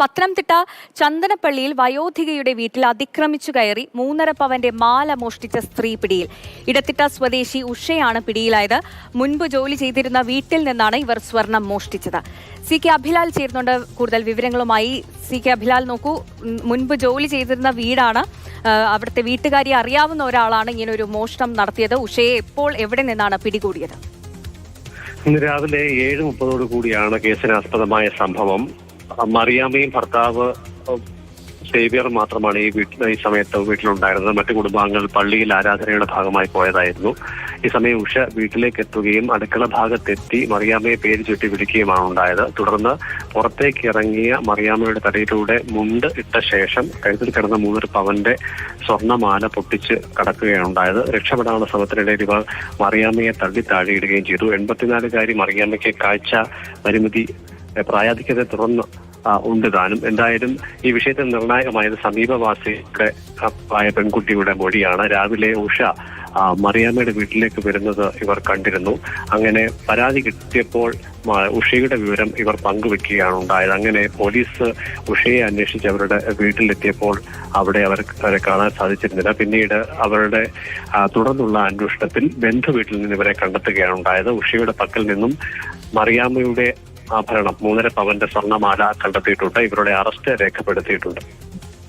പത്തനംതിട്ട ചന്ദനപ്പള്ളിയിൽ വയോധികയുടെ വീട്ടിൽ അതിക്രമിച്ചു കയറി 3.5 പവന്റെ മാല മോഷ്ടിച്ച സ്ത്രീ പിടിയിൽ. ഇടത്തിട്ട സ്വദേശി ഉഷയാണ് പിടിയിലായത്. മുൻപ് ജോലി ചെയ്തിരുന്ന വീട്ടിൽ നിന്നാണ് ഇവർ സ്വർണം മോഷ്ടിച്ചത്. സി കെ അഭിലാൽ ചേരുന്നുണ്ട് കൂടുതൽ വിവരങ്ങളുമായി. സി കെ അഭിലാൽ, നോക്കൂ, മുൻപ് ജോലി ചെയ്തിരുന്ന വീടാണ്. അവിടുത്തെ വീട്ടുകാരി അറിയാവുന്ന ഒരാളാണ് ഇങ്ങനെ ഒരു മോഷണം നടത്തിയത്. ഉഷയെ എപ്പോൾ എവിടെ നിന്നാണ് പിടികൂടിയത്? ഇന്ന് രാവിലെ 7:30 കൂടിയാണ് കേസിനാസ്പദമായ സംഭവം. മറിയാമ്മയും ഭർത്താവ് സേവ്യർ മാത്രമാണ് ഈ സമയത്ത് വീട്ടിലുണ്ടായിരുന്നത്. മറ്റു കുടുംബാംഗങ്ങൾ പള്ളിയിൽ ആരാധനയുടെ ഭാഗമായി പോയതായിരുന്നു. ഈ സമയം ഉഷ വീട്ടിലേക്ക് എത്തുകയും അടുക്കള ഭാഗത്തെത്തി മറിയാമ്മയെ പേര് ചുറ്റി വിളിക്കുകയുമാണ് ഉണ്ടായത്. തുടർന്ന് പുറത്തേക്ക് ഇറങ്ങിയ മറിയാമ്മയുടെ തലയിലൂടെ മുണ്ട് ഇട്ട ശേഷം കഴുത്തിൽ കിടന്ന 3.5 പവന്റെ സ്വർണ്ണമാല പൊട്ടിച്ച് കടക്കുകയാണ് ഉണ്ടായത്. രക്ഷപ്പെടാനുള്ള ശ്രമത്തിനിടയിൽ ഇവർ മറിയാമ്മയെ തള്ളി താഴെയിടുകയും ചെയ്തു. 84-കാരി മറിയാമ്മയ്ക്ക് കാഴ്ച പരിമിതി പ്രായാധിക്യത്തെ തുടർന്ന് ഉണ്ട് താനും. എന്തായാലും ഈ വിഷയത്തിൽ നിർണായകമായത് സമീപവാസിയുടെ ആയ പെൺകുട്ടിയുടെ മൊഴിയാണ്. രാവിലെ ഉഷ മറിയാമ്മയുടെ വീട്ടിലേക്ക് വരുന്നത് ഇവർ കണ്ടിരുന്നു. അങ്ങനെ പരാതി കിട്ടിയപ്പോൾ ഉഷയുടെ വിവരം ഇവർ പങ്കുവെക്കുകയാണ് ഉണ്ടായത്. അങ്ങനെ പോലീസ് ഉഷയെ അന്വേഷിച്ച് അവരുടെ വീട്ടിലെത്തിയപ്പോൾ അവിടെ അവരെ കാണാൻ സാധിച്ചിരുന്നില്ല. പിന്നീട് അവരുടെ തുടർന്നുള്ള അന്വേഷണത്തിൽ ബന്ധു വീട്ടിൽ നിന്ന് ഇവരെ കണ്ടെത്തുകയാണ് ഉണ്ടായത്. ഉഷയുടെ പക്കൽ നിന്നും മറിയാമ്മയുടെ ആഭരണം 3.5 പവന്റെ സ്വർണ്ണമാല കണ്ടെത്തിയിട്ടുണ്ട്. ഇവരുടെ അറസ്റ്റ് രേഖപ്പെടുത്തിയിട്ടുണ്ട്.